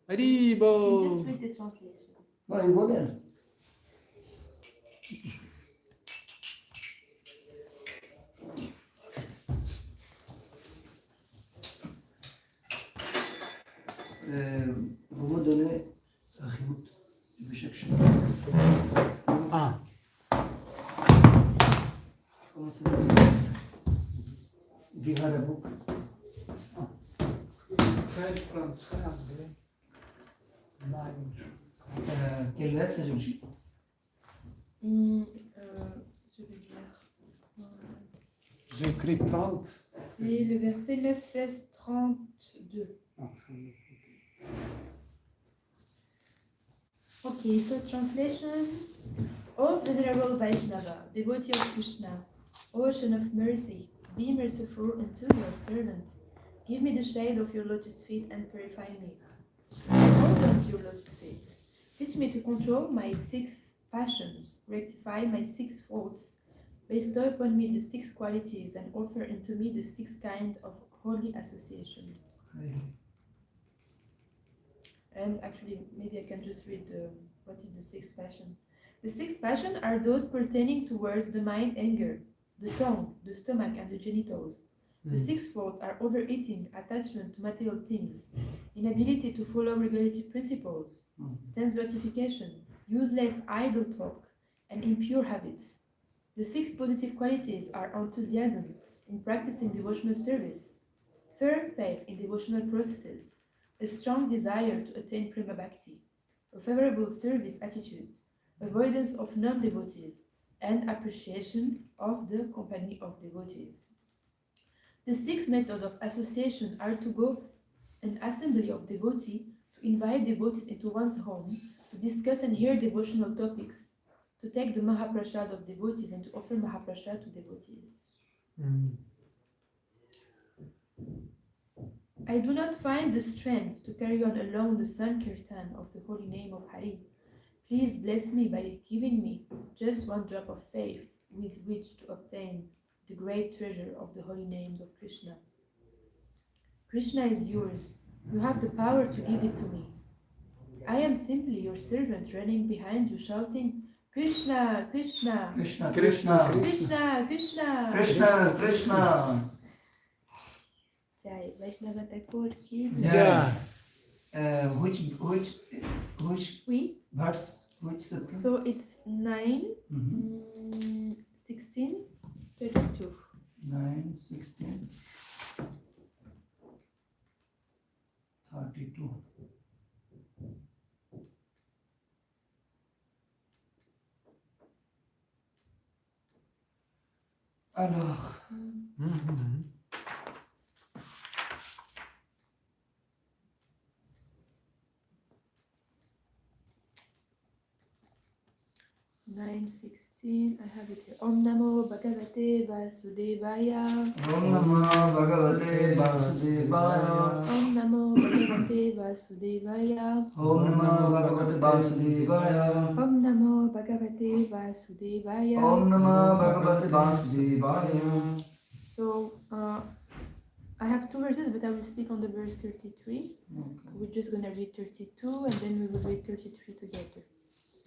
Haribo. Just read the translation. No, you go there. Vous me donnez Rimout de chaque chose. Ah. Comment ça s'appelle? Give her a book. Quelle lettre c'est aussi? Je vais dire. J'ai écrit 30. C'est le verset 9, 16, 32. Okay, so translation. O Venerable Vaishnava, devotee of Krishna, ocean of mercy, be merciful unto your servant. Give me the shade of your lotus feet and purify me. Hold on to your lotus feet. Teach me to control my 6 passions, rectify my 6 faults, bestow upon me the 6 qualities, and offer unto me the 6 kinds of holy association. And actually, maybe I can just read what is the 6th passion. The 6 passions are those pertaining towards the mind, anger, the tongue, the stomach, and the genitals. The 6 faults are overeating, attachment to material things, inability to follow regulative principles, sense gratification, useless idle talk, and impure habits. The 6 positive qualities are enthusiasm in practicing devotional service, firm faith in devotional processes, a strong desire to attain prema bhakti, a favorable service attitude, avoidance of non-devotees, and appreciation of the company of devotees. The 6 methods of association are to go an assembly of devotees to invite devotees into one's home to discuss and hear devotional topics, to take the Mahaprasad of devotees and to offer Mahaprasad to devotees. I do not find the strength to carry on alone the Sankirtan of the holy name of Hari. Please bless me by giving me just one drop of faith with which to obtain the great treasure of the holy names of Krishna. Krishna is yours. You have the power to give it to me. I am simply your servant running behind you shouting, Krishna, Krishna, Krishna, Krishna, Krishna, Krishna. Krishna, Krishna. Jai Vaishnava Thakur ki Yeah. Which Oui. verse? Which sutra? So it's 9, Mm-hmm. 16, 32. 9, 16, 32. Alors, Mhm. 9:16. I have it here. Om Namo Bhagavate Vasudevaya. Om Namah Bhagavate Vasudevaya. Om Namo Bhagavate Vasudevaya. Om Namah Bhagavate Vasudevaya. Om Namo Bhagavate Vasudevaya. Om Namah Bhagavate Vasudevaya. So, I have two verses, but I will speak on the verse 33. Okay. We're just gonna read 32 and then we will read 33 together.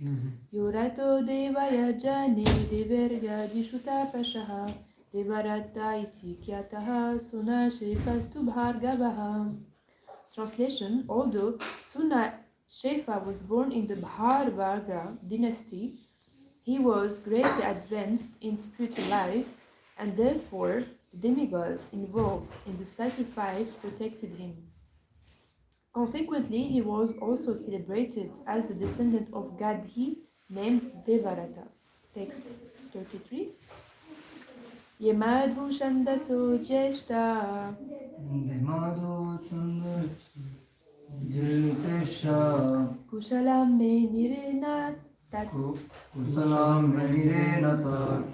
Mhm. Yorato devaya jane deverga dishuta pashaha devarata iti kyataha sunashe fastu bhargavaha. Translation: although Suna Shefa was born in the Bharvarga dynasty, he was greatly advanced in spiritual life, and therefore the demigods involved in the sacrifice protected him. Consequently, he was also celebrated as the descendant of Gadhi named Devarata. Text 33. Yemadhu Shandaso Jeshta Madhu Sundar Jirtesha Kushalam Me Nirena Tat Kusalam Menire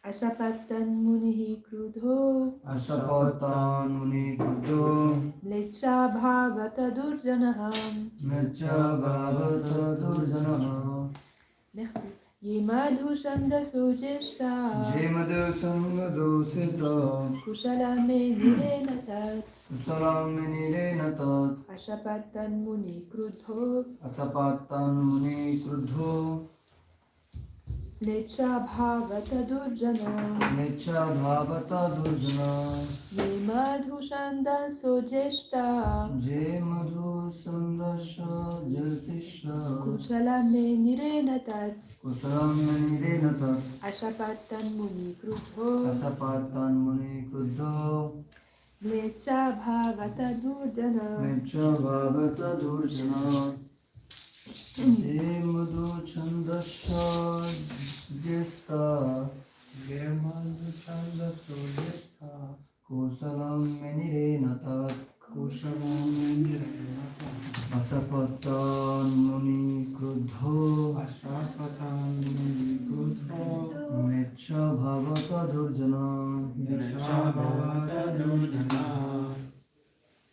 Ashapatan Munihi Krudho Asapatan Muni Kudo Mlecha Bhavata Durjanaham. Mecha Bhavata Durjana Merci. Yemadhu Shandaso Jeshta Jemadu Sangadu Sita Kushalam Me Nirena Tat Kusalam Menire Natat Ashapatan Muni Krudho Asapatan Muni Krudho Mlecha Bhavata Durjanaham. Mecha Bhavata Durjana Yemadhu Shandaso Jeshta Jemadu Sandasha Jirtisha Kushalam Me Nirena Tat Kusalam Menire Natat Ashapatan Muni Krudho Asapatan Muni Krudho Mlecha Bhavata Durjanaham. Mecha Bhavata Durjana Jemadu Chandasha Jista Yemadhu Chandaso Jeshta Kusalam Menire Natat Kusalam Menire Natat Asapatan Muni Krudho Ashapatan Muni Krudho Mecha Bhavata Durjana Mecha Bhavata Durjana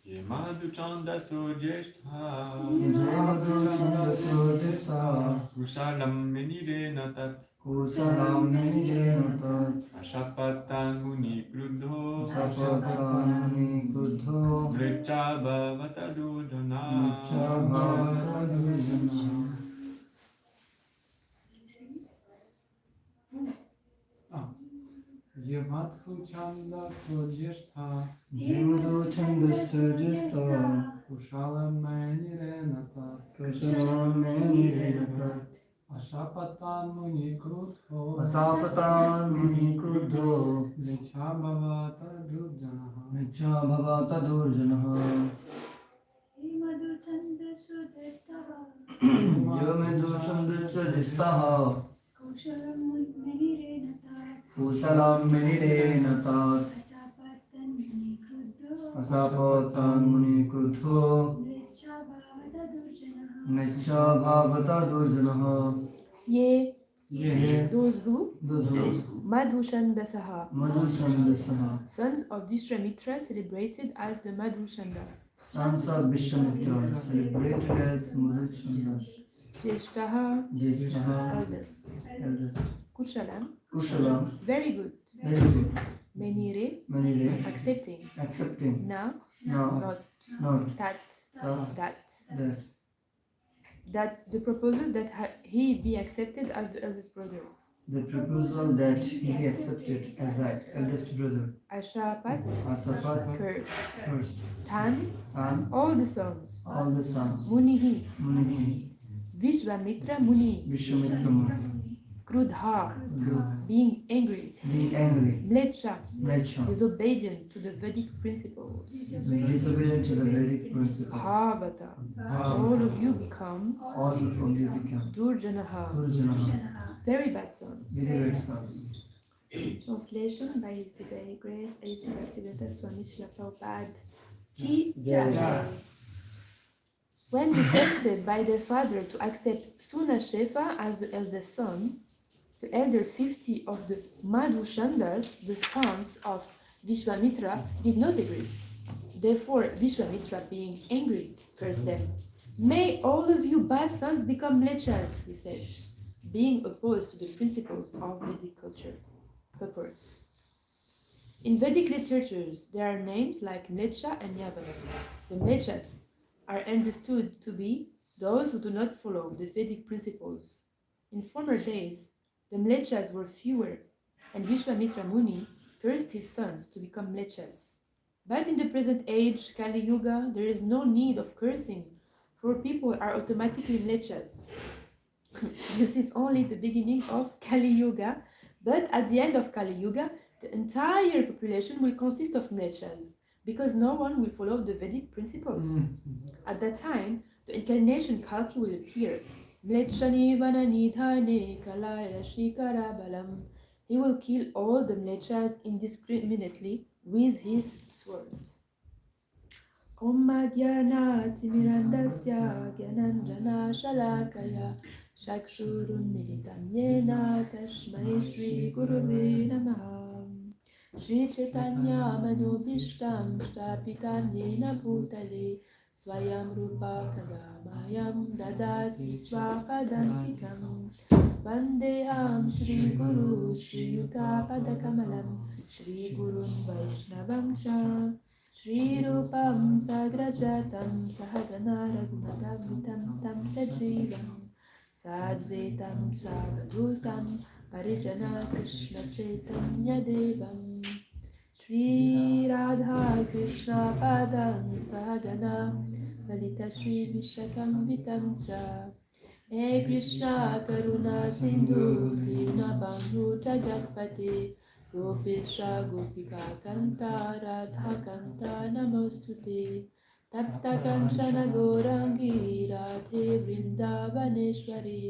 Yemadhu Chandaso Jeshta Jemadu Chandasya Jista Kushalam Menire Natat Kusalam Menire Natat Ashapatan Muni Krudho Asapatan Muni Krudho Mlecha Bhavata Durjana Mecha Bhavata Durjana Yemadhu Chandaso Jeshta Jemadu Chandasya Jista Kushalam Menire Natat Kusalam Menire Natat Ashapatan Muni Krudho Asapatan Muni Krudho Mecha Bhavata Durjana Mecha Bhavata Durjana Madhu Chandasu Destaha Jemadu Chandasya Jista Kaushalam Menire Natat Kusalam Menire Natat Asapatan Muni Krudho Asapatan muni krutho Mricha bhavata durjanaha. mecha bhavata durjanaha. Ye, Ye those who, those Madhushandasaha, Madhusandasaha, sons of Vishwamitra celebrated as the Madhushanda, sons of Vishwamitra, celebrated as Madhuchanda, Jeshtaha, Jeshtaha, eldest, eldest, Kushalam, Kushala, very good, very good, Menire, Manire, accepting, accepting, Na, now, not, not, that, that, that, that, the proposal that he be accepted as the eldest brother, the proposal that he be accepted as the eldest brother, Ashapat, Asapat, curse, first, Tan, and all the sons, all the sons, Munihi, Muni, Vishwamitra Muni, Vishwamitra Muni, Krudha, Guru, being angry, being angry, Mlecha, Mlecha, disobedient to the Vedic principles, disobedient to the Vedic principles, Bhavata, all of you become all of you become Durjanaha, Durjana, very bad sons. very bad sons. Translation by His Divine Grace, A.C. Bhaktivedanta Swami Srila Prabhupada Ki Jai. Jai. When requested by their father to accept Sunashefa as the eldest son, the elder 50 of the Madhushandas, the sons of Vishwamitra, did not agree. Therefore, Vishwamitra, being angry, cursed them. May all of you bad sons become mlechas, he said, being opposed to the principles of Vedic culture. Purport. In Vedic literatures, there are names like Mlecha and Yavana. The Mlechas are understood to be those who do not follow the Vedic principles. In former days, the Mlechas were fewer, and Vishwamitra Muni cursed his sons to become Mlechas. But in the present age, Kali Yuga, there is no need of cursing, for people are automatically Mlechas. This is only the beginning of Kali Yuga, but at the end of Kali Yuga, the entire population will consist of Mlechas, because no one will follow the Vedic principles. At that time, the incarnation Kalki will appear. Mlechani vananidhane kalaya shikara balam. He will kill all the Mlechas indiscriminately with his sword. Om Madhyana Timirandasya Gyananjana Shalakaya Shakshurun Militam Yena Tashmai Shri Guruve Namaha Shri Chaitanya Manobhishtam Shtapitam Yena Bhutale Swayam Rupa Kadamayam Dadati Swapadantikam Vandeham Shri Guru Shri Yuta Padakamalam Shri Gurun Vaishnavam Cha Shri Rupam Sagrajatam Sahagana Raghunatam Tam Sajivam Sadvetam Savadutam Parijana Krishna Chaitanya Devam Shri Radha Krishna Padam Sahagana Lalita Shri Vishakam Vitam Cha He Krishna Karuna Sindhu Dinabandhu Jagatpate Gopesha Gopika Kanta Radha Kanta Namostute Tapta Kanchana Gorangi Radhe Vrindavaneshwari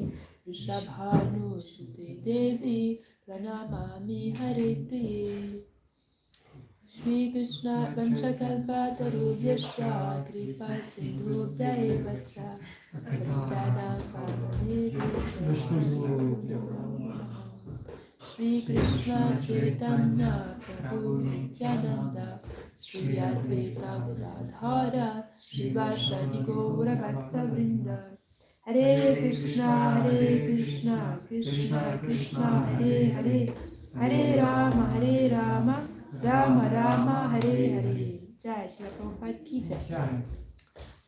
Rishabhanu Sute Devi Pranamami Hare Priye Shri Krishna Panchakalpa Tarubhyascha Kripa Sindhubhya Eva Cha Pratidadam Shri Krishna Chaitanya Prabhu Nityananda Shri Advaita Gadadhara Shivasadi Gaura Bhakta Vrinda Hare Krishna Krishna Krishna Hare Hare Hare Rama Rama Rama Hare Hare Jai Shri Prabhupada Ki Jai.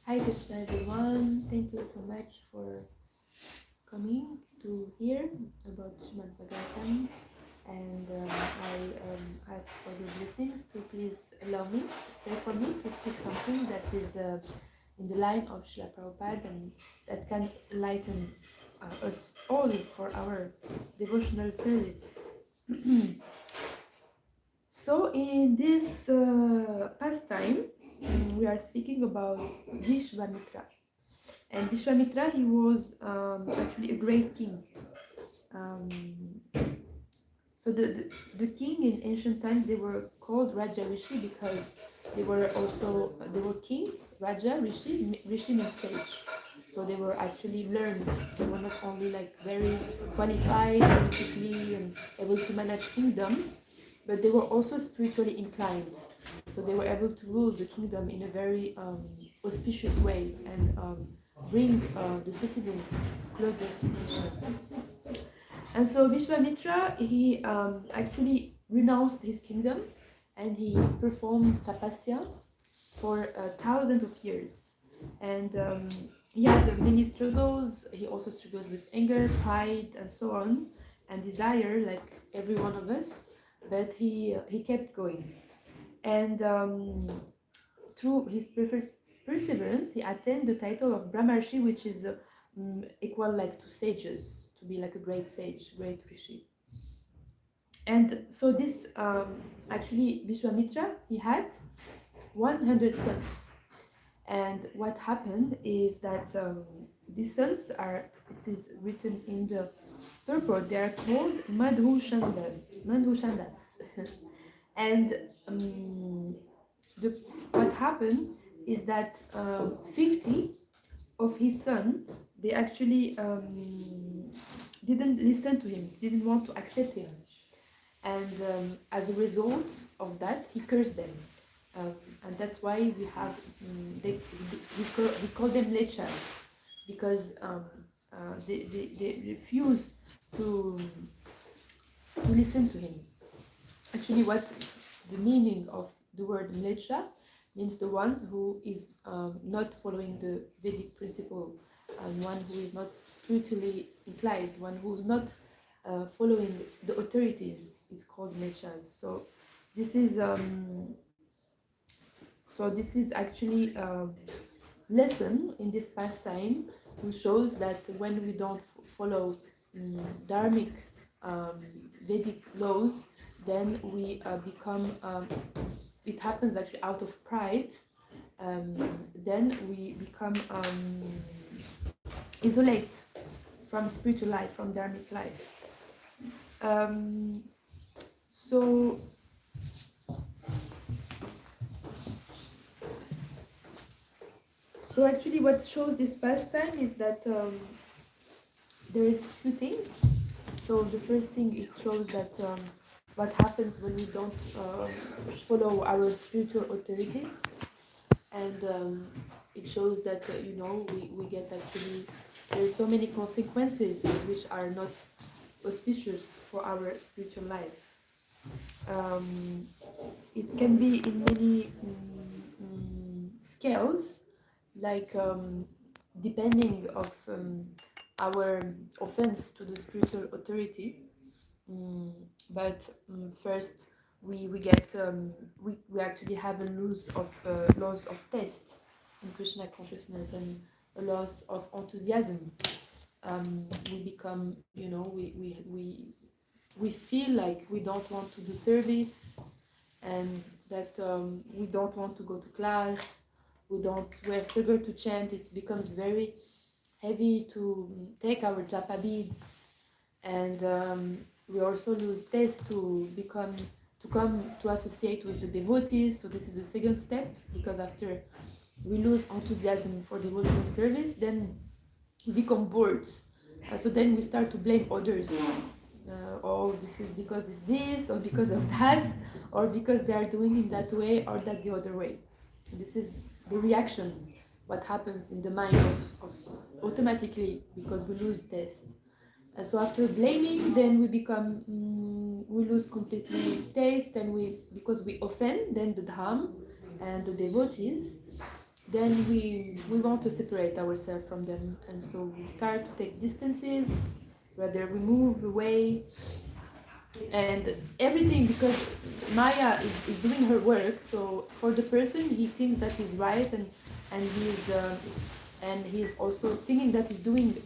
Hi Krishna everyone, thank you so much for coming to hear about Srimad Bhagavatam, and I ask for your blessings to please allow me, pray for me to speak something that is in the line of Srila Prabhupada and that can enlighten us all for our devotional service. So in this pastime, we are speaking about Vishwamitra. And Vishwamitra, he was actually a great king. So the king in ancient times, they were called Raja Rishi because they were king, Raja Rishi. Rishi means sage. So they were actually learned. They were not only like very qualified politically and able to manage kingdoms, but they were also spiritually inclined. So they were able to rule the kingdom in a very auspicious way and bring the citizens closer to Krishna. And so Vishwamitra, he actually renounced his kingdom and he performed tapasya for thousands of years. And he had many struggles. He also struggles with anger, pride, and so on, and desire, like every one of us. But he kept going. And through his perseverance, he attained the title of Brahmarshi, which is equal like to sages, to be like a great sage, great rishi. And so this actually Vishwamitra, he had 100 sons. And what happened is that these sons are, it is written in the purport, they are called Madhushandas. And what happened is that 50 of his son, they actually didn't listen to him, didn't want to accept him. And as a result of that, he cursed them. And that's why we have, we call them lechas, because they refuse to listen to him. Actually, what the meaning of the word lecha means the ones who is not following the Vedic principle, and one who is not spiritually inclined, one who is not following the authorities is called lechas. So this is actually a lesson in this pastime, which shows that when we don't follow dharmic Vedic laws, then we become, it happens actually out of pride, then we become isolate from spiritual life, from dharmic life. So actually what shows this pastime is that there is two things. So the first thing, it shows that what happens when we don't follow our spiritual authorities, and it shows that we get actually, there's so many consequences which are not auspicious for our spiritual life. It can be in many scales, like depending of our offense to the spiritual authority. But first we get we actually have a loss of taste in Krishna consciousness and a loss of enthusiasm. We become, we feel like we don't want to do service, and that we don't want to go to class, we're struggle to chant. It becomes very heavy to take our japa beads, and we also lose taste to come to associate with the devotees. So this is the second step, because after we lose enthusiasm for devotional service, then we become bored. So then we start to blame others. Oh, this is because it's this, or because of that, or because they are doing it that way or that the other way. This is the reaction, what happens in the mind of automatically, because we lose taste. And so after blaming, then we become, we lose completely taste, and because we offend then the dham and the devotees, then we want to separate ourselves from them, and so we start to take distances, rather we move away, and everything, because Maya is doing her work. So for the person, he thinks that he's right, and he's also thinking that he's doing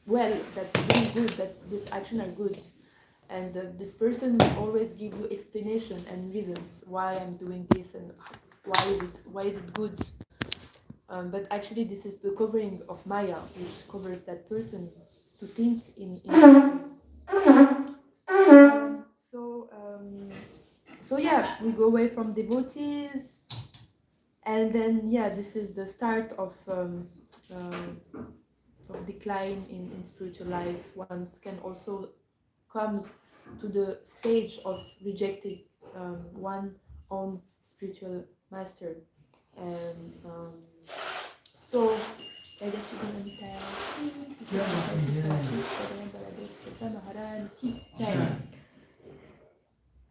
well, that he's doing good, that this action are good, and this person will always give you explanation and reasons why I'm doing this and why is it good. But actually, this is the covering of Maya, which covers that person to think in that way. So So yeah, we go away from devotees, and then yeah, this is the start of decline in spiritual life. One can also comes to the stage of rejecting one own spiritual master, and so.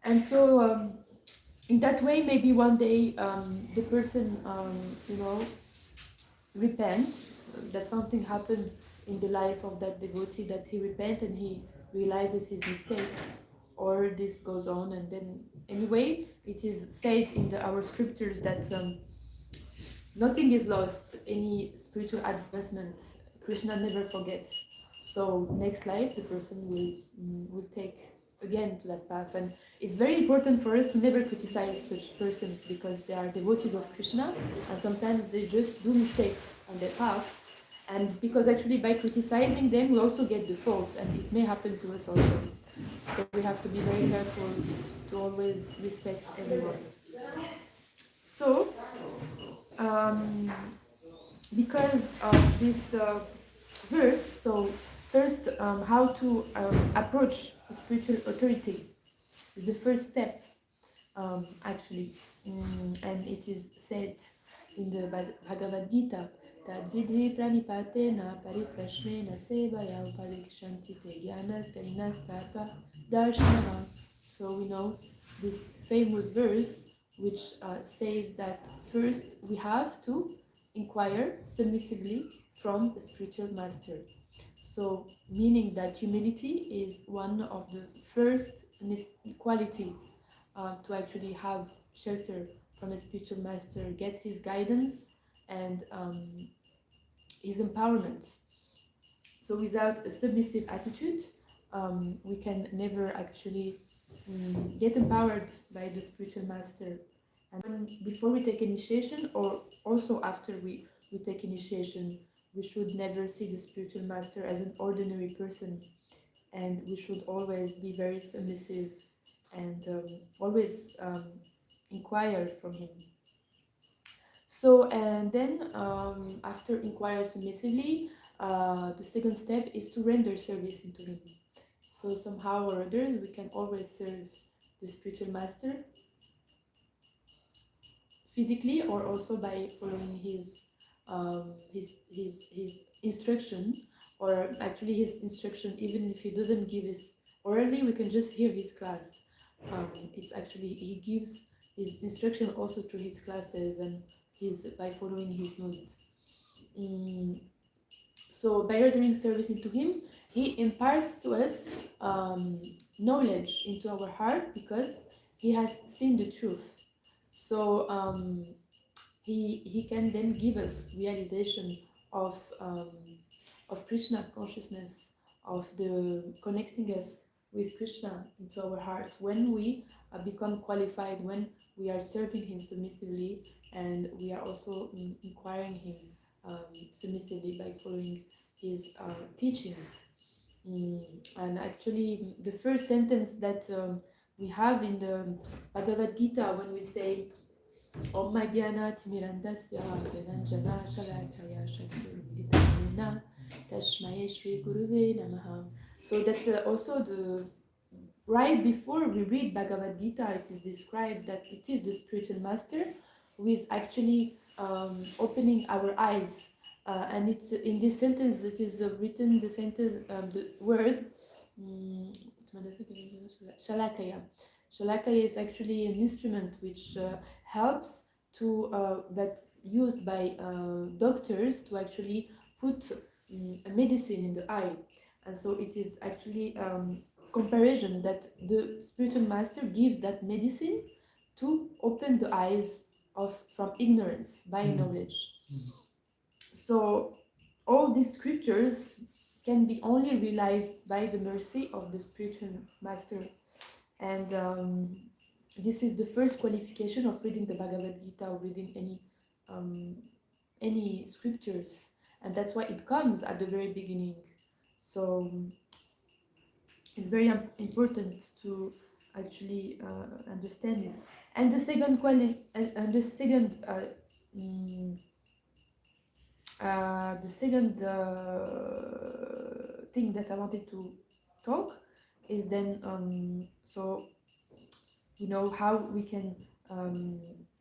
And so in that way, maybe one day the person, repent, that something happened in the life of that devotee, that he repent and he realizes his mistakes, or this goes on, and then anyway, it is said in our scriptures that nothing is lost, any spiritual advancement, Krishna never forgets. So next life, the person will take again to that path, and it's very important for us to never criticize such persons, because they are devotees of Krishna, and sometimes they just do mistakes on their path, and because actually by criticizing them we also get the fault, and it may happen to us also. So we have to be very careful to always respect everyone. So because of this verse, so first, how to approach spiritual authority is the first step, actually, and it is said in the Bhagavad Gita that vidhi pranipatena pariprashnena sevaya upadikshanti te jnanas garinas tapa darshanaha. So we know this famous verse which says that first we have to inquire submissively from the spiritual master. So meaning that humility is one of the first quality to actually have shelter from a spiritual master, get his guidance and his empowerment. So without a submissive attitude, we can never actually get empowered by the spiritual master. And before we take initiation, or also after we take initiation, we should never see the spiritual master as an ordinary person, and we should always be very submissive and always inquire from him. So, and then after inquire submissively, the second step is to render service into him. So somehow or others we can always serve the spiritual master physically, or also by following his instruction, or actually his instruction, even if he doesn't give his orally, we can just hear his class. It's actually, he gives his instruction also through his classes and by following his mood. So by rendering service into him, he imparts to us knowledge into our heart, because he has seen the truth. So he can then give us realization of Krishna consciousness, of the connecting us with Krishna into our heart, when we become qualified, when we are serving him submissively, and we are also inquiring him submissively by following his teachings. And actually, the first sentence that we have in the Bhagavad Gita, when we say Om Magyana Timirandasya Gyananjana Shalakaya Shakti Tashmaye Shri Guruve Namaha. So that's also the right before we read Bhagavad Gita, it is described that it is the spiritual master who is actually opening our eyes. And it's in this sentence, it is written the sentence, the word Shalakaya. Shalakaya is actually an instrument which helps to that used by doctors to actually put a medicine in the eye, and so it is actually comparison that the spiritual master gives that medicine to open the eyes from ignorance by knowledge. So all these scriptures can be only realized by the mercy of the spiritual master, and this is the first qualification of reading the Bhagavad Gita or reading any scriptures, and that's why it comes at the very beginning. So it's very important to actually understand this. And the second thing that I wanted to talk is then so how we can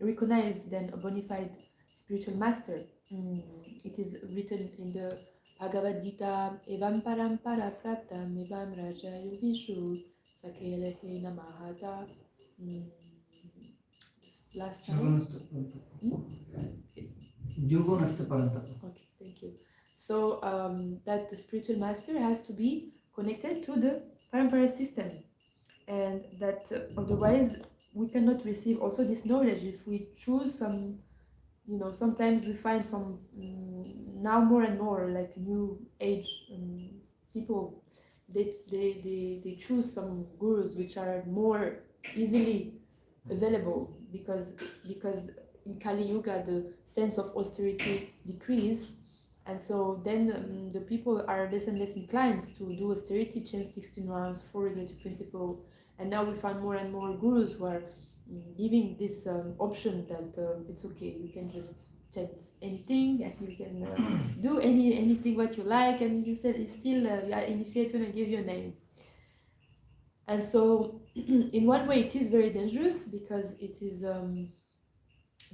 recognize then a bona fide spiritual master. It is written in the Bhagavad Gita, Evam parampara praptam evam raja yogishu sakele hina mahata. Last time. Yogonasta Parantapa. Okay, thank you. So that the spiritual master has to be connected to the parampara system, and that otherwise we cannot receive also this knowledge if we choose some. Sometimes we find some now more and more like new age people. They choose some gurus which are more easily available because in Kali Yuga the sense of austerity decrease, and so then the people are less and less inclined to do austerity, chant 16 rounds, 4 regulative principle, and now we find more and more gurus who are giving this option that it's okay, you can just chant anything and you can do anything what you like, and you said it's still you are initiated and give you a name. And so in one way it is very dangerous because it is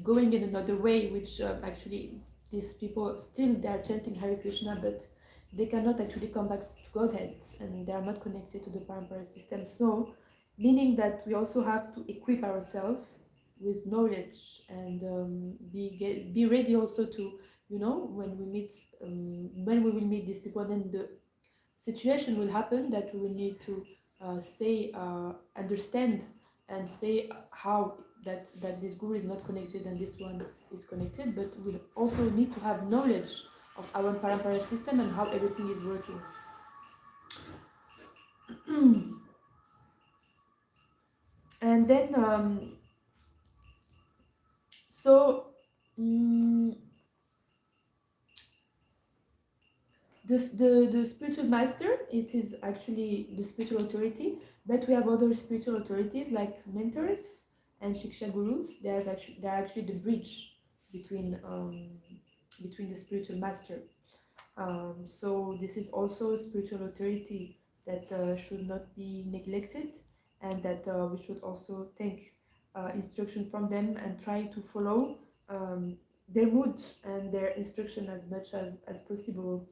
going in another way, which actually these people still they are chanting Hare Krishna, but they cannot actually come back to Godhead and they are not connected to the parampara system. So meaning that we also have to equip ourselves with knowledge and be ready also to when we will meet these people, then the situation will happen that we will need to understand and say how that this guru is not connected and this one is connected, but we also need to have knowledge of our parampara system and how everything is working. And then the spiritual master, it is actually the spiritual authority, but we have other spiritual authorities like mentors and shiksha gurus. They're actually the bridge between the spiritual master. So this is also a spiritual authority that should not be neglected, and that we should also take instruction from them and try to follow their mood and their instruction as much as possible,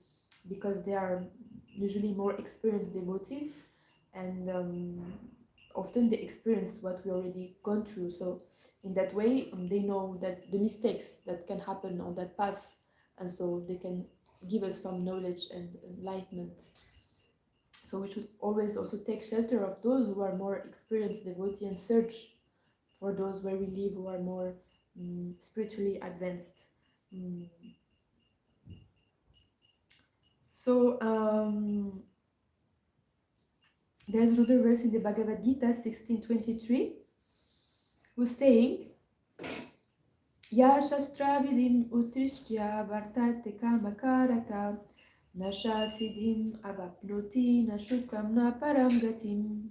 because they are usually more experienced devotees, and often they experience what we already gone through. So in that way they know that the mistakes that can happen on that path, and so they can give us some knowledge and enlightenment. So we should always also take shelter of those who are more experienced devotees and search for those where we live who are more spiritually advanced. So there's another verse in the Bhagavad Gita 16:23 who's saying, Ya Shastra Vidim Utrishya Vartate Kamakarata Nasha Siddhim Avapnoti Nashukam Na Paramgatim.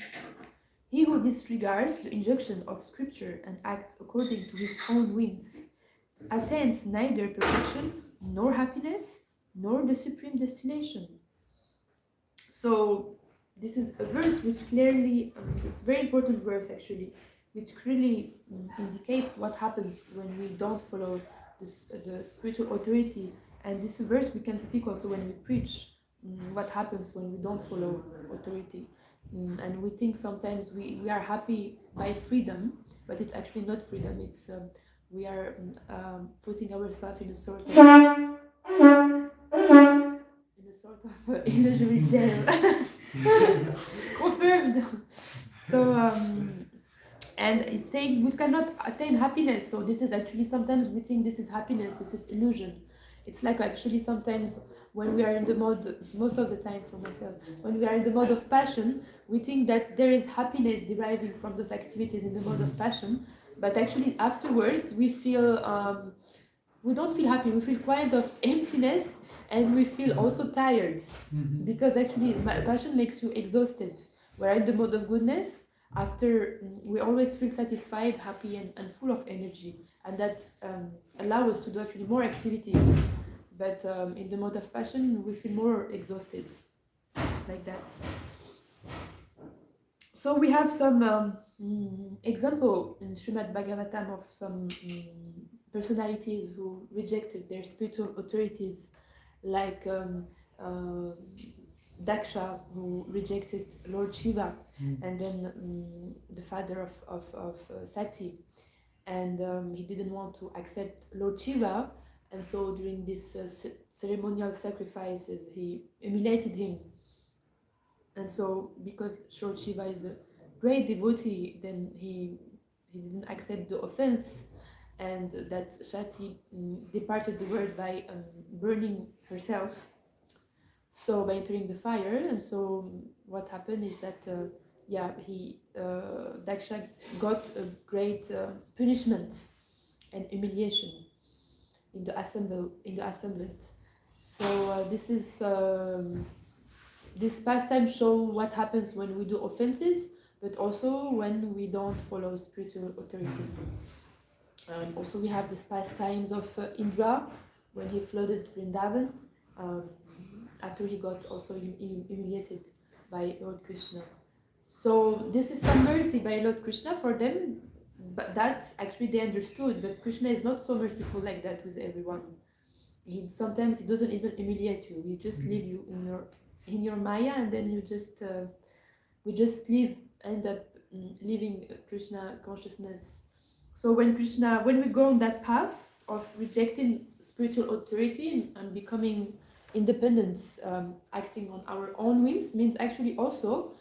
He who disregards the injunction of scripture and acts according to his own whims attains neither perfection nor happiness nor the supreme destination. So this is a verse which clearly, it's a very important verse actually, which clearly indicates what happens when we don't follow the spiritual authority. And this verse we can speak also when we preach, what happens when we don't follow authority. And we think sometimes we are happy by freedom, but it's actually not freedom. It's we are putting ourselves in a sort of illusory jail. Confirmed. So and it's saying we cannot attain happiness. So this is actually, sometimes we think this is happiness, this is illusion. It's like actually sometimes when we are in the mode, most of the time for myself, when we are in the mode of passion, we think that there is happiness deriving from those activities in the mode of passion, but actually afterwards we feel, we don't feel happy, we feel kind of emptiness, and we feel also tired, because actually passion makes you exhausted. We're in the mode of goodness, after we always feel satisfied, happy, and full of energy, and that allow us to do actually more activities. But in the mode of passion, we feel more exhausted, like that. So we have some example in Srimad Bhagavatam of some personalities who rejected their spiritual authorities, like Daksha, who rejected Lord Shiva, and then the father of Sati, and he didn't want to accept Lord Shiva, and so during this ceremonial sacrifices, he humiliated him. And so, because Lord Shiva is a great devotee, then he didn't accept the offense, and that Sati departed the world by burning herself, so by entering the fire. And so what happened is that Daksha got a great punishment and humiliation in the assembly. So this pastime show what happens when we do offenses, but also when we don't follow spiritual authority. Also, we have these pastimes of Indra when he flooded Vrindavan, after he got also humiliated by Lord Krishna. So this is some mercy by Lord Krishna for them, but that actually they understood. But Krishna is not so merciful like that with everyone. Sometimes he doesn't even humiliate you. He just leave you in your Maya, and then we just end up living Krishna consciousness. So when we go on that path of rejecting spiritual authority and becoming independent, acting on our own whims, means actually also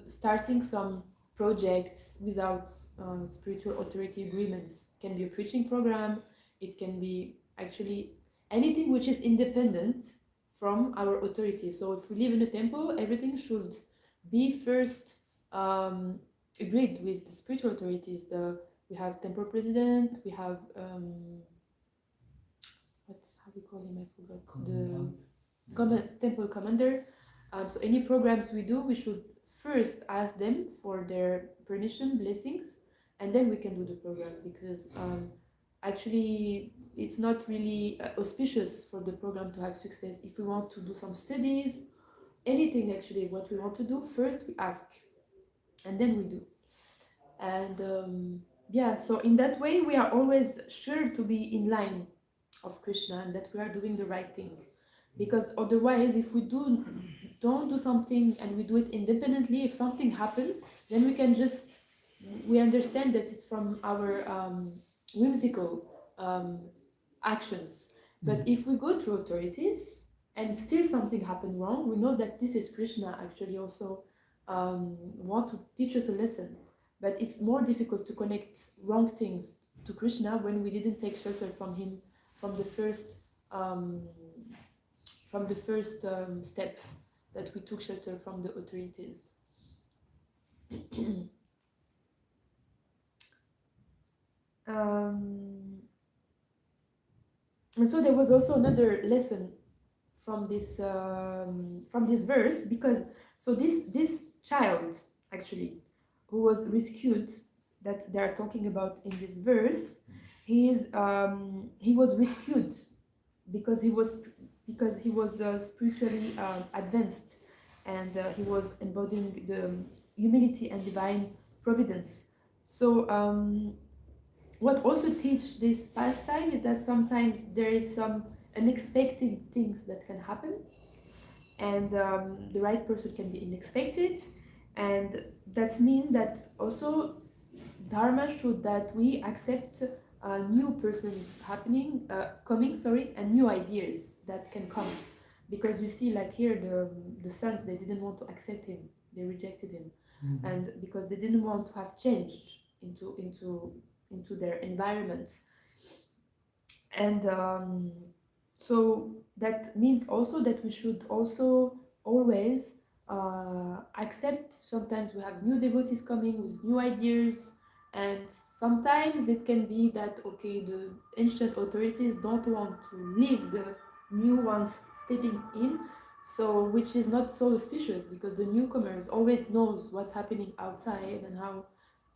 starting some projects without spiritual authority agreements. It can be a preaching program, it can be actually anything which is independent from our authority. So if we live in a temple, everything should be first agreed with the spiritual authorities. We have temple president, we have how we call him, I forgot, the temple commander. So any programs we do, we should first ask them for their permission, blessings, and then we can do the program, because actually it's not really auspicious for the program to have success. If we want to do some studies, anything actually, what we want to do, first we ask, and then we do. And so in that way we are always sure to be in line of Krishna and that we are doing the right thing. Because otherwise, if we don't do something and we do it independently, if something happens, then we understand that it's from our whimsical actions. But if we go through authorities and still something happened wrong, we know that this is Krishna actually also want to teach us a lesson. But it's more difficult to connect wrong things to Krishna when we didn't take shelter from him from the first step, that we took shelter from the authorities. And so there was also another lesson from this verse, because so this child actually who was rescued, that they are talking about in this verse, he was rescued because he was spiritually advanced, and he was embodying the humility and divine providence. So what also teach this pastime is that sometimes there is some unexpected things that can happen, and the right person can be unexpected, and that means that also Dharma should that we accept new persons coming, and new ideas that can come, because you see, like here, the sons, they didn't want to accept him, they rejected him, and because they didn't want to have changed into their environment, and so that means also that we should also always accept. Sometimes we have new devotees coming with new ideas, and sometimes it can be that the ancient authorities don't want to leave the new ones stepping in, So which is not so auspicious because the newcomers always knows what's happening outside and how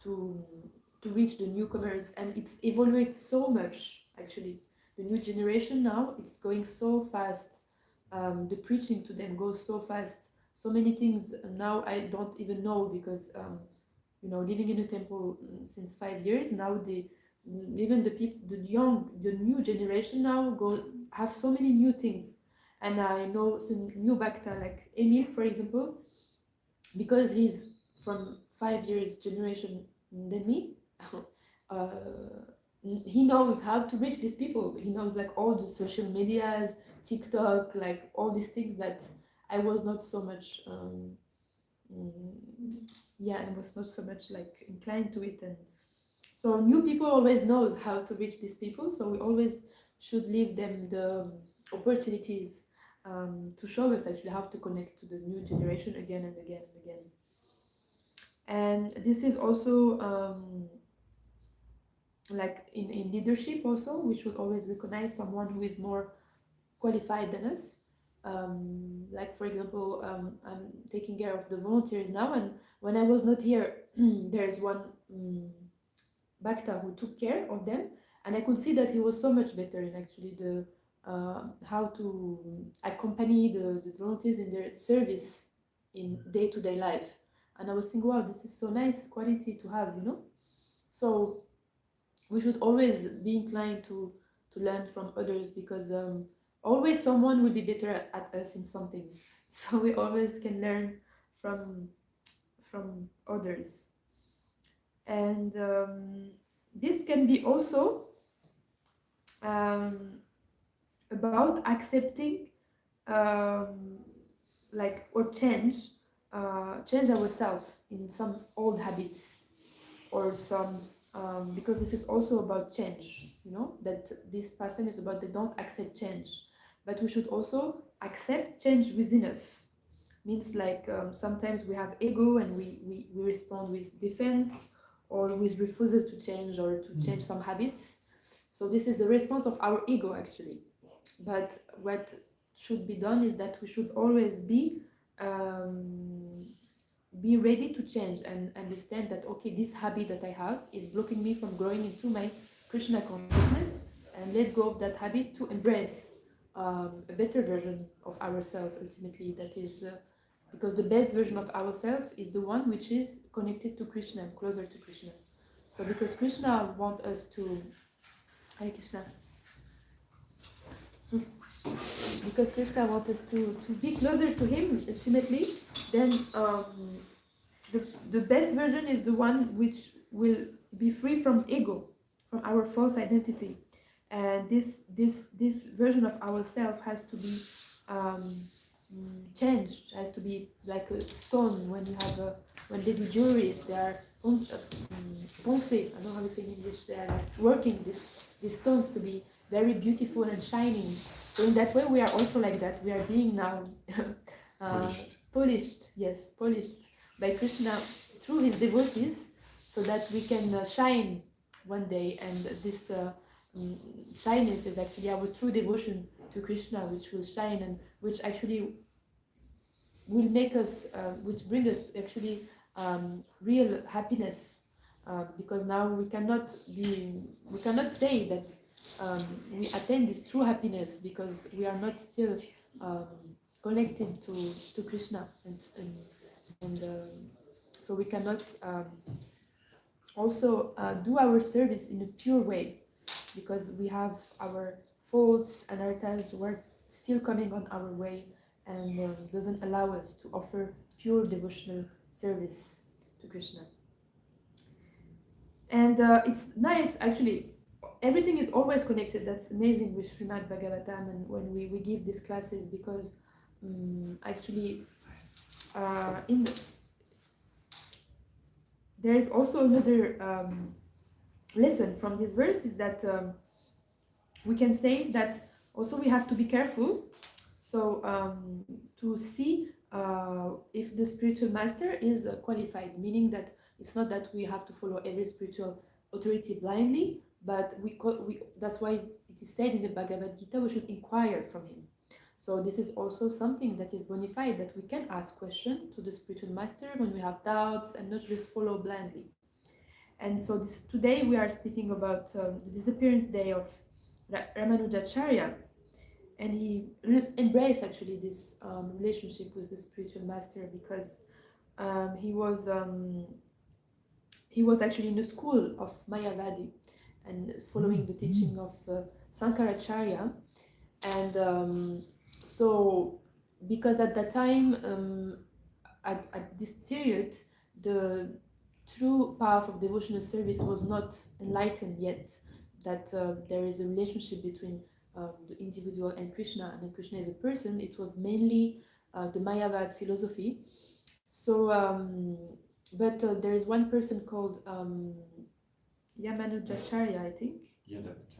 to reach the newcomers, and it's evolved so much actually. The new generation now, it's going so fast. The preaching to them goes so fast. So many things now I don't even know because living in a temple since 5 years now, even the people, the new generation now have so many new things. And I know some new Bhakta like Emil, for example, because he's from 5 years generation than me. uh, he knows how to reach these people. He knows like all the social medias, TikTok, like all these things that I was not so much. I was not so much like inclined to it, and so new people always knows how to reach these people. So we always should leave them the opportunities to show us actually how to connect to the new generation again and again and again. And this is also like in leadership also, we should always recognize someone who is more qualified than us. Like for example, I'm taking care of the volunteers now, and when I was not here, there's one Bhakta who took care of them, and I could see that he was so much better in actually the how to accompany the volunteers in their service in day-to-day life. And I was thinking, wow, this is so nice quality to have, So we should always be inclined to learn from others, because always someone will be better at us in something. So we always can learn from others. And this can be also about accepting or change ourselves in some old habits or some because this is also about change, that this person is about, they don't accept change, but we should also accept change within us. Means like sometimes we have ego and we respond with defense or with refusal to change or to change some habits. So this is the response of our ego actually. But what should be done is that we should always be ready to change and understand that, okay, this habit that I have is blocking me from growing into my Krishna consciousness, and let go of that habit to embrace a better version of ourselves ultimately. That is because the best version of ourselves is the one which is connected to Krishna, closer to Krishna. So because Krishna wants us to Hare Krishna. Because Krishna wants us to be closer to him ultimately, then the best version is the one which will be free from ego, from our false identity. And this version of ourselves has to be changed, has to be like a stone. When you have when they do jewelries, they are ponce, I don't know how to say in English, they are like working these stones to be very beautiful and shining. So in that way we are also like that. We are being now polished by Krishna through his devotees, so that we can shine one day. And this shyness is actually our true devotion to Krishna, which will shine and which actually will make us, which bring us actually real happiness. Because now we cannot say that we attain this true happiness, because we are not still connected to Krishna, and so we cannot also do our service in a pure way, because we have our faults and anarthas who are still coming on our way, and doesn't allow us to offer pure devotional service to Krishna. And it's nice actually. Everything is always connected. That's amazing with Srimad Bhagavatam, and when we give these classes, because actually there is also another lesson from this verse, is that we can say that also we have to be careful. So to see if the spiritual master is qualified, meaning that it's not that we have to follow every spiritual authority blindly, but that's why it is said in the Bhagavad Gita we should inquire from him. So this is also something that is bona fide, that we can ask questions to the spiritual master when we have doubts and not just follow blindly. And so today we are speaking about the disappearance day of Ramanujacharya, and he embraced actually this relationship with the spiritual master because he was actually in the school of Mayavadi and following the teaching of Sankaracharya. And so because at that time, at this period, the true path of devotional service was not enlightened yet, that there is a relationship between the individual and Krishna, and then Krishna is a person. It was mainly the Mayavad philosophy. So but there is one person called Yamanujacharya, I think.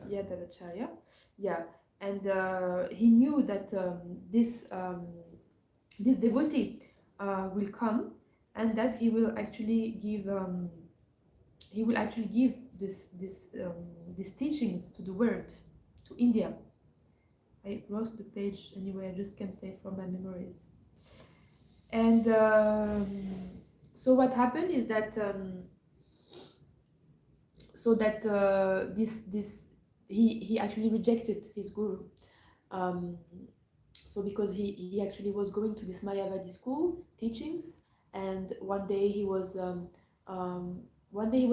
Yadavacharya. Yeah. And he knew that this devotee will come, and that he will actually give these teachings to the world, to India. I lost the page anyway. I just can say from my memories. And so what happened is that he actually rejected his guru. So because he actually was going to this Mayavadi school teachings, and one day he was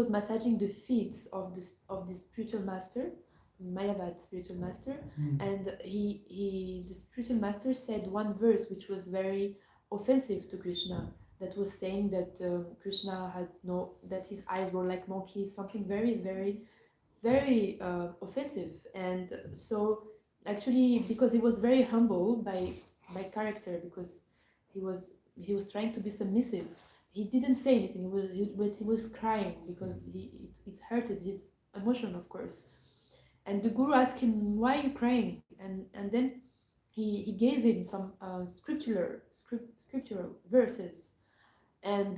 massaging the feet of this spiritual master, Mayavad spiritual master, and the spiritual master said one verse which was very offensive to Krishna, that was saying that Krishna had that his eyes were like monkeys, something very, very, very offensive. And so actually, because he was very humble by character, because he was trying to be submissive, he didn't say anything, but he was crying because it hurted his emotion, of course. And the guru asked him, why are you crying? And then he gave him some scriptural verses. And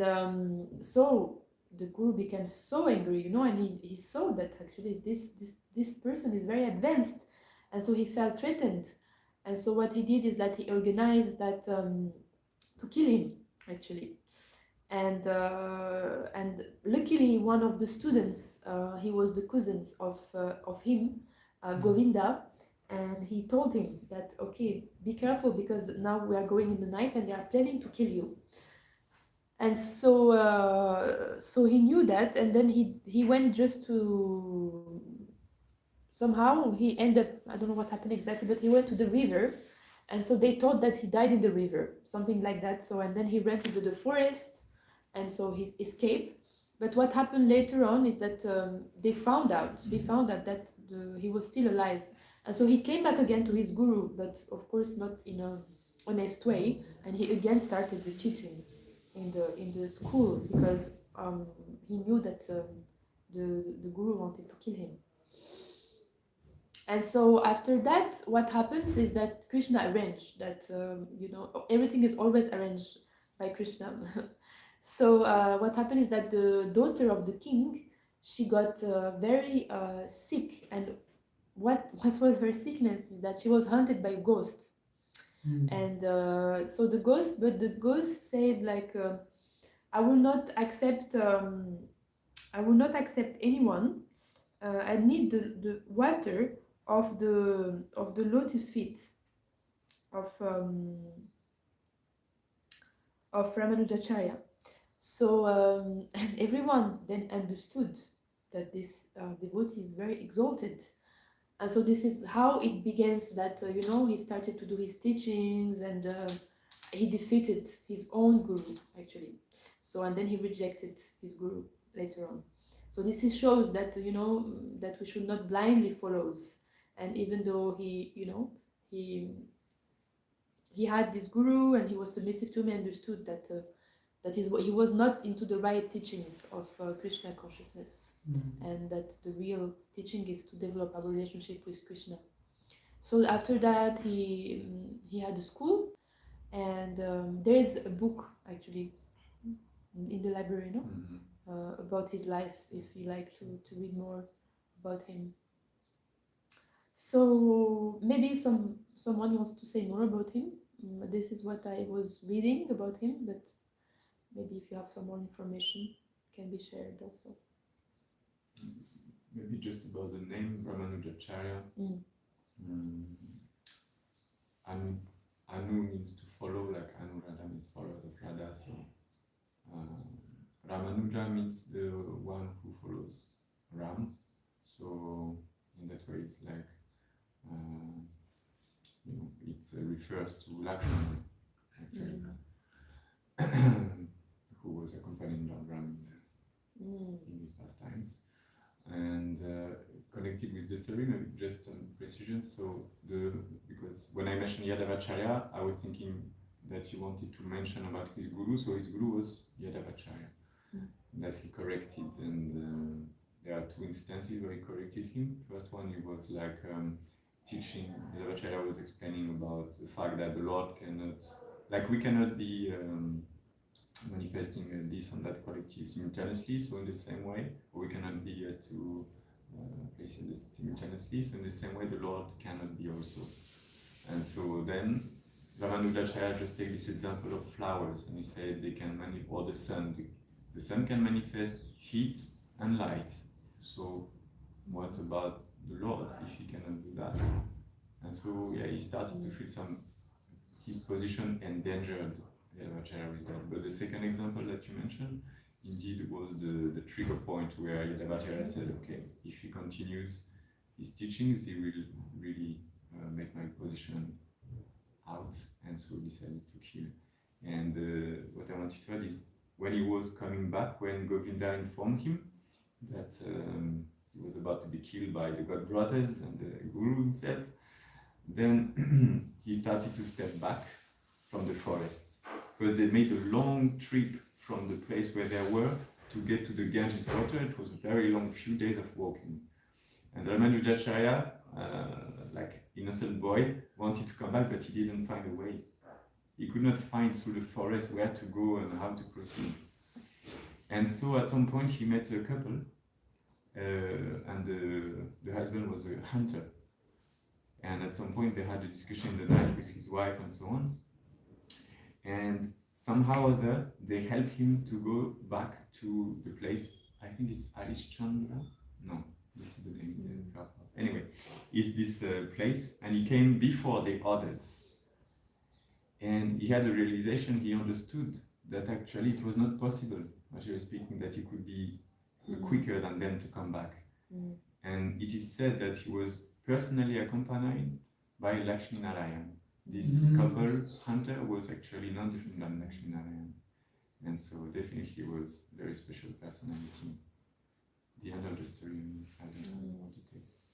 so the guru became so angry, and he saw that actually this person is very advanced, and so he felt threatened. And so what he did is that he organized that to kill him, actually. And luckily one of the students, he was the cousins of him, Govinda, and he told him that, okay, be careful, because now we are going in the night and they are planning to kill you. And so he knew that, and then he went just to, somehow he ended up, I don't know what happened exactly, but he went to the river, and so they thought that he died in the river, something like that. So, and then he ran into the forest, and so he escaped. But what happened later on is that they found out that he was still alive, and so he came back again to his guru, but of course not in a honest way, and he again started the teachings in the school, because he knew that the guru wanted to kill him. And so after that, what happens is that Krishna arranged that, everything is always arranged by Krishna. So what happened is that the daughter of the king, she got very sick, and what was her sickness is that she was haunted by ghosts. And so the ghost said, like, I will not accept anyone. I need the water of the lotus feet of Ramanujacharya. So and everyone then understood that this devotee is very exalted. And so this is how it begins, that he started to do his teachings, and he defeated his own guru, actually. So, and then he rejected his guru later on. So this shows that that we should not blindly follow. And even though he had this guru and he was submissive to him, he understood that he was not into the right teachings of Krishna consciousness. And that the real teaching is to develop our relationship with Krishna. So after that, he had a school, and there is a book actually in the library, about his life, if you like to read more about him. So maybe someone wants to say more about him. This is what I was reading about him, but maybe if you have some more information, can be shared also. Maybe just about the name Ramanujacharya. Mm. Anu means to follow, like Anuradha means followers of Radha. So Ramanuja means the one who follows Ram. So in that way, it's like it refers to Lakshmana actually, who was accompanying Lord Ram in his pastimes. And connected with the story, maybe just some precision. So because when I mentioned Yadavacharya, I was thinking that you wanted to mention about his guru. So his guru was Yadavacharya, that he corrected, and there are two instances where he corrected him. First one, he was like teaching. Yadavacharya was explaining about the fact that the Lord cannot, like we cannot be manifesting this and that quality simultaneously. So in the same way, we cannot be two places simultaneously. So in the same way, the Lord cannot be also. And so then Ramanujacharya just take this example of flowers, and he said they can or the sun. The sun can manifest heat and light. So what about the Lord if he cannot do that? And so he started to feel his position endangered. Yadavacharya with that. But the second example that you mentioned indeed was the trigger point where Yadavacharya said, okay, if he continues his teachings, he will really make my position out, and so decided to kill. And what I wanted to add is when he was coming back, when Govinda informed him that he was about to be killed by the god brothers and the guru himself, then he started to step back from the forest, because they made a long trip from the place where they were to get to the Ganges water. It was a very long few days of walking. And Ramanujacharya, like innocent boy, wanted to come back, but he didn't find a way. He could not find through the forest where to go and how to proceed. And so at some point he met a couple, and the husband was a hunter. And at some point they had a discussion in the night with his wife and so on. And somehow or other, they helped him to go back to the place. I think it's Alishchandra. No, this is the name. Anyway, it's this place, and he came before the others. And he had a realization, he understood that actually it was not possible, actually speaking, that he could be quicker than them to come back. And it is said that he was personally accompanied by Lakshmi Narayan. This couple hunter was actually not different than Lakshmi Narayan. And so definitely was a very special personality. The end of the story, I don't know more details.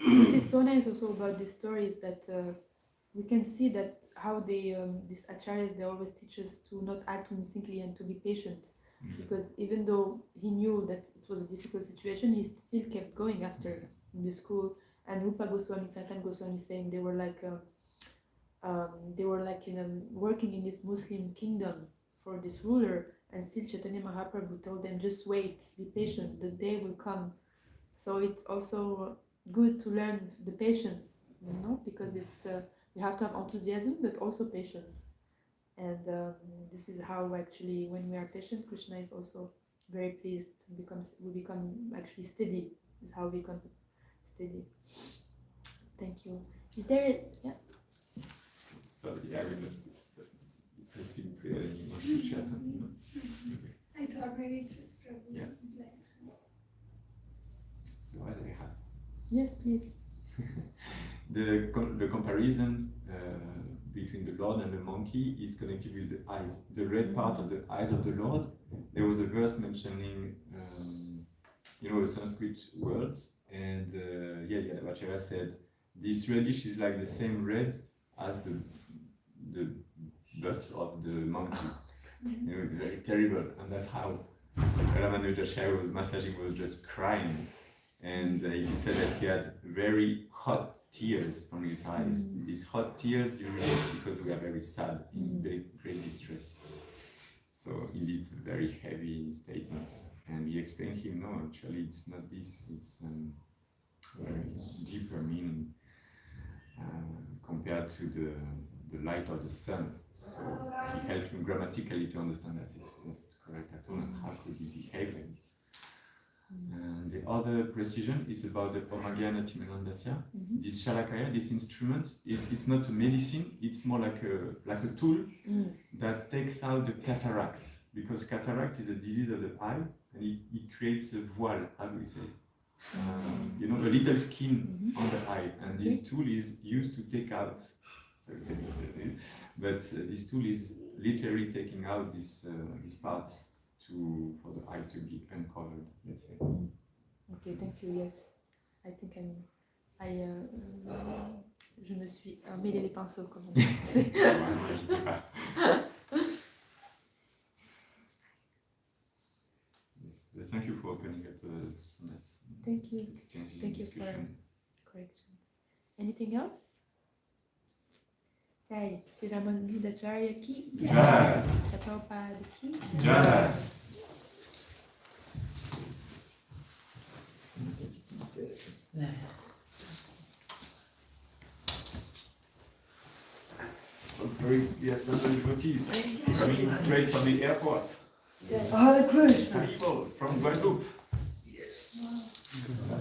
And what is so nice also about this story is that we can see that how they, these acharyas, they always teach us to not act instantly and to be patient. Because even though he knew that it was a difficult situation, he still kept going after in the school. And Rupa Goswami, Sanatan Goswami saying they were like working in this Muslim kingdom for this ruler, and still Chaitanya Mahaprabhu told them, just wait, be patient, the day will come. So it's also good to learn the patience, because it's you have to have enthusiasm but also patience. And this is how actually when we are patient, Krishna is also very pleased, we become actually steady. This is how we become steady. Thank you. Is there Sorry, I will not. I think you want to share something, no? Okay. I thought maybe Yeah. So what do I have? Yes, please. The comparison between the Lord and the monkey is connected with the eyes. The red part of the eyes of the Lord. There was a verse mentioning, a Sanskrit word, and Yadavacharya said, this reddish is like the same red as the butt of the monkey. It's very terrible, and that's how Ramanujacharya was massaging, was just crying, and he said that he had very hot tears from his eyes. These hot tears usually is because we are very sad, in very great distress. So indeed, it's a very heavy statement. And he explained him, no, actually it's not this, it's very deeper meaning compared to the light of the sun. So he helped me grammatically to understand that it's not correct at all, and how could he behave like this. And the other precision is about the Omagya Timelandasya. This Shalakaya, this instrument, it's not a medicine, it's more like a tool that takes out the cataract, because cataract is a disease of the eye, and it creates a voile, how do we say? You know, a little skin on the eye, and this tool is used to take out. So it's a bit, but this tool is literally taking out this part for the eye to be uncovered. Let's say. Okay, thank you. Yes, I think je me suis emmêlé les pinceaux, comme on dit. Je sais pas. Yes, thank you for opening up this Thank you. exchanging Thank you discussion. for corrections. Anything else? Jai, Sri Ramanujacharya ki Jai. Prabhupada ki Jai. Paris to be assembled devotees coming straight from the airport. Yes. Hare Krishna. Haribol from Guadeloupe. Yes. Wow.